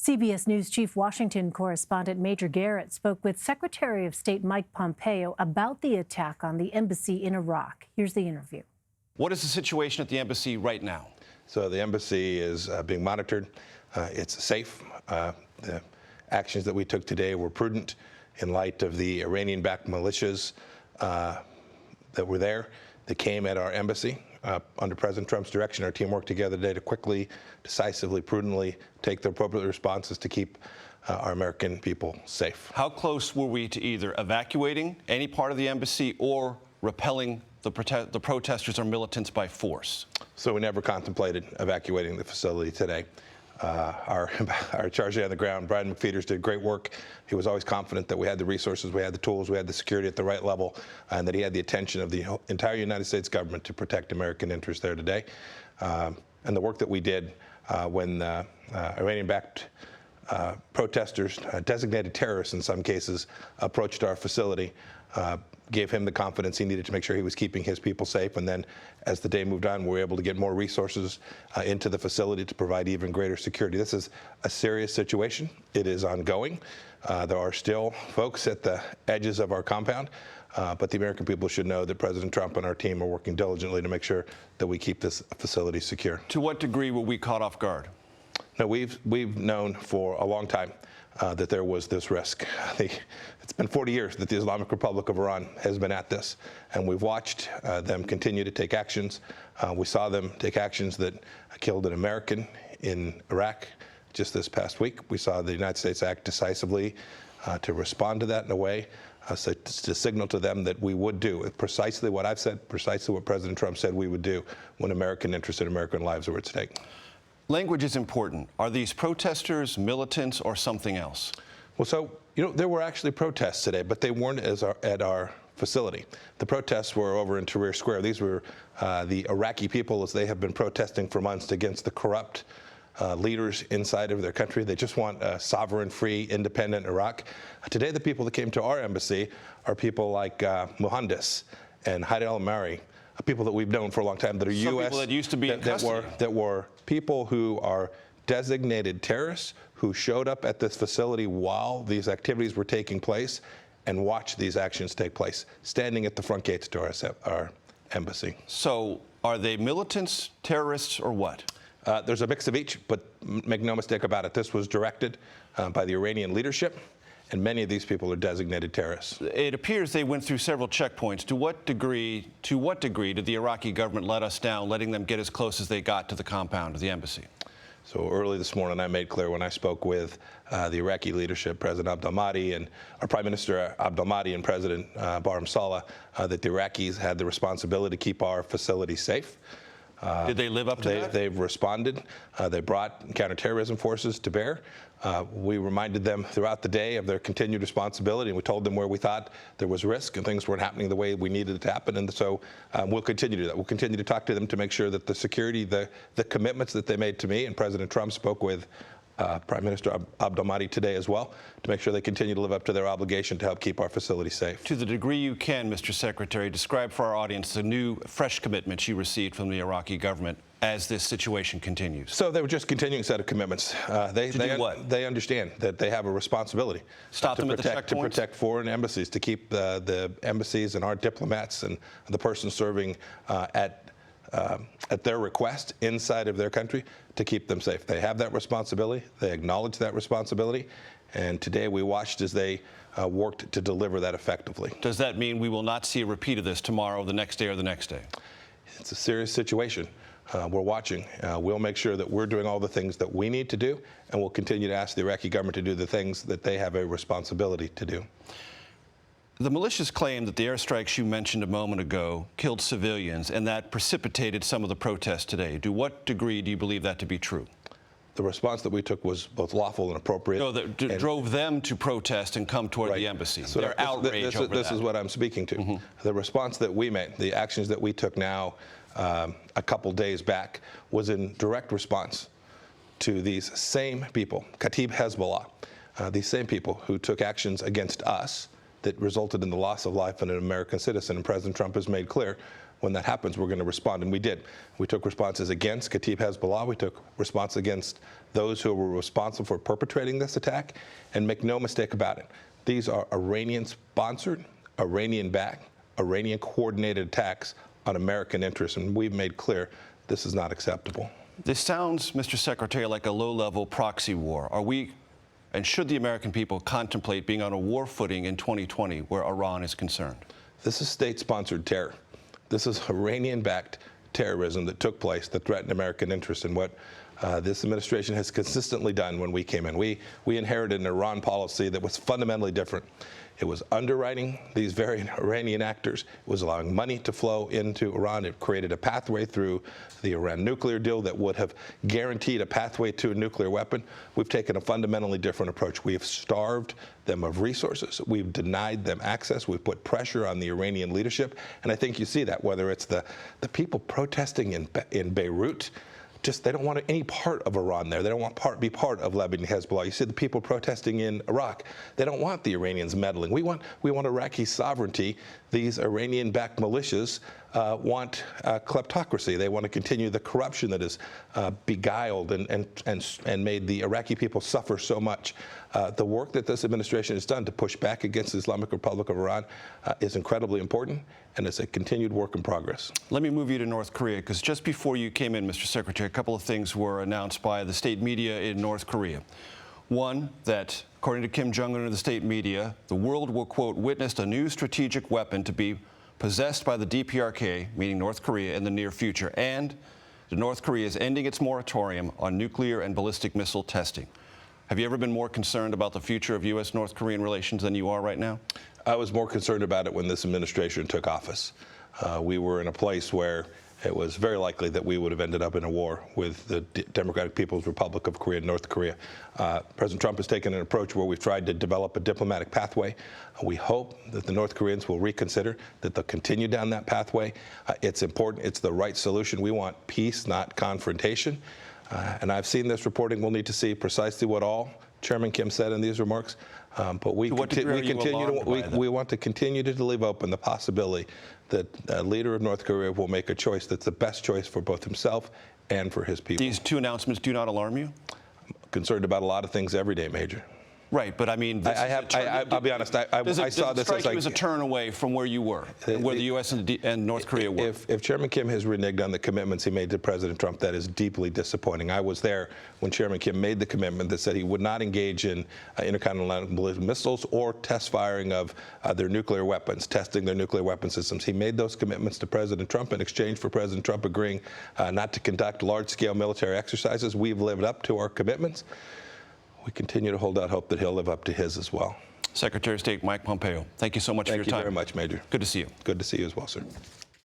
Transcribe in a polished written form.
CBS News Chief Washington correspondent Major Garrett spoke with Secretary of State Mike Pompeo about the attack on the embassy in Iraq. Here's the interview. What is the situation at the embassy right now? So the embassy is being monitored. It's safe. The actions that we took today were prudent in light of the Iranian-backed militias that were there, that came at our embassy. Under President Trump's direction, our team worked together today to quickly, decisively, prudently take the appropriate responses to keep our American people safe. How close were we to either evacuating any part of the embassy or repelling the protesters or militants by force? So we never contemplated evacuating the facility today. Our charge on the ground, Brian McFeeters, did great work. He was always confident that we had the resources, we had the tools, we had the security at the right level, and that he had the attention of the entire United States government to protect American interests there today. And the work that we did when Iranian-backed protesters, designated terrorists in some cases, approached our facility, gave him the confidence he needed to make sure he was keeping his people safe. And then as the day moved on, we were able to get more resources into the facility to provide even greater security. This is a serious situation. It is ongoing. There are still folks at the edges of our compound, but the American people should know that President Trump and our team are working diligently to make sure that we keep this facility secure. To what degree were we caught off guard? No, we've known for a long time that there was this risk. It's been 40 years that the Islamic Republic of Iran has been at this, and we've watched them continue to take actions. We saw them take actions that killed an American in Iraq just this past week. We saw the United States act decisively to respond to that in a way, so to signal to them that we would do precisely what I've said, precisely what President Trump said we would do when American interests and American lives were at stake. Language is important. Are these protesters, militants, or something else? Well, so, there were actually protests today, but they weren't at our facility. The protests were over in Tahrir Square. These were the Iraqi people, as they have been protesting for months against the corrupt leaders inside of their country. They just want a sovereign, free, independent Iraq. Today, the people that came to our embassy are people like Muhandis and Haidar al-Mari, people that we've known for a long time that are U.S. people that used to be in custody. that were people who are designated terrorists who showed up at this facility while these activities were taking place and watched these actions take place, standing at the front gates to our embassy. So are they militants, terrorists, or what? There's a mix of each, but make no mistake about it, this was directed by the Iranian leadership, and many of these people are designated terrorists. It appears they went through several checkpoints. To what degree did the Iraqi government let us down, letting them get as close as they got to the compound of the embassy? So early this morning, I made clear when I spoke with the Iraqi leadership, President Abdel-Mahdi and our Prime Minister Abdel-Mahdi and President Barham Saleh, that the Iraqis had the responsibility to keep our facility safe. Did they live up to that? They've responded. They brought counterterrorism forces to bear. We reminded them throughout the day of their continued responsibility, and we told them where we thought there was risk and things weren't happening the way we needed it to happen. And so we'll continue to do that. We'll continue to talk to them to make sure that the security, the commitments that they made to me, and President Trump spoke with Prime Minister Abdel-Mahdi today as well, to make sure they continue to live up to their obligation to help keep our facility safe. To the degree you can, Mr. Secretary, describe for our audience the new, fresh commitments you received from the Iraqi government as this situation continues. So they were just continuing set of commitments. They understand that they have a responsibility to protect foreign embassies, to keep the embassies and our diplomats and the person serving at their request inside of their country, to keep them safe. They have that responsibility. They acknowledge that responsibility. And today we watched as they worked to deliver that effectively. Does that mean we will not see a repeat of this tomorrow, the next day, or the next day? It's a serious situation. We're watching. We'll make sure that we're doing all the things that we need to do, and we'll continue to ask the Iraqi government to do the things that they have a responsibility to do. The militias claim that the airstrikes you mentioned a moment ago killed civilians, and that precipitated some of the protests today. To what degree do you believe that to be true? The response that we took was both lawful and appropriate. No, that drove them to protest and come toward the embassy. So their outrage over that. This is what I'm speaking to. Mm-hmm. The response that we made, the actions that we took now a couple days back, was in direct response to these same people, Kataib Hezbollah, these same people who took actions against us that resulted in the loss of life in an American citizen. And President Trump has made clear when that happens, we're going to respond, and we did. We took responses against Kataib Hezbollah. We took response against those who were responsible for perpetrating this attack, and make no mistake about it. These are Iranian-sponsored, Iranian-backed, Iranian-coordinated attacks on American interests, and we've made clear this is not acceptable. This sounds, Mr. Secretary, like a low-level proxy war. Are we, and should the American people contemplate being on a war footing in 2020 where Iran is concerned? This is state-sponsored terror. This is Iranian-backed terrorism that took place that threatened American interests, and what this administration has consistently done when we came in. We inherited an Iran policy that was fundamentally different. It was underwriting these very Iranian actors. It was allowing money to flow into Iran. It created a pathway through the Iran nuclear deal that would have guaranteed a pathway to a nuclear weapon. We've taken a fundamentally different approach. We have starved them of resources. We've denied them access. We've put pressure on the Iranian leadership. And I think you see that, whether it's the people protesting in Beirut. Just they don't want any part of Iran there. They don't want to be part of Lebanon Hezbollah. You see the people protesting in Iraq. They don't want the Iranians meddling. We want Iraqi sovereignty. These Iranian-backed militias want kleptocracy. They want to continue the corruption that has beguiled and made the Iraqi people suffer so much. The work that this administration has done to push back against the Islamic Republic of Iran is incredibly important, and it's a continued work in progress. Let me move you to North Korea, because just before you came in, Mr. Secretary, a couple of things were announced by the state media in North Korea. One, that according to Kim Jong-un and the state media, the world will, quote, witness a new strategic weapon to be possessed by the DPRK, meaning North Korea, in the near future, and that North Korea is ending its moratorium on nuclear and ballistic missile testing. Have you ever been more concerned about the future of U.S.-North Korean relations than you are right now? I was more concerned about it when this administration took office. We were in a place where it was very likely that we would have ended up in a war with the Democratic People's Republic of Korea, North Korea. President Trump has taken an approach where we've tried to develop a diplomatic pathway. We hope that the North Koreans will reconsider, that they'll continue down that pathway. It's important. It's the right solution. We want peace, not confrontation. And I've seen this reporting. We'll need to see precisely what all Chairman Kim said in these remarks. But we want to continue to leave open the possibility that a leader of North Korea will make a choice that's the best choice for both himself and for his people. These two announcements do not alarm you? I'm concerned about a lot of things every day, Major. Right, but I mean, I'll be honest. I saw this as like, it was a turn away from where you were, where the U.S. and North Korea were. If Chairman Kim has reneged on the commitments he made to President Trump, that is deeply disappointing. I was there when Chairman Kim made the commitment that said he would not engage in intercontinental ballistic missiles or test firing of their nuclear weapons, testing their nuclear weapon systems. He made those commitments to President Trump in exchange for President Trump agreeing not to conduct large-scale military exercises. We've lived up to our commitments. We continue to hold out hope that he'll live up to his as well. Secretary of State Mike Pompeo, thank you so much for your time. Thank you very much, Major. Good to see you. Good to see you as well, sir.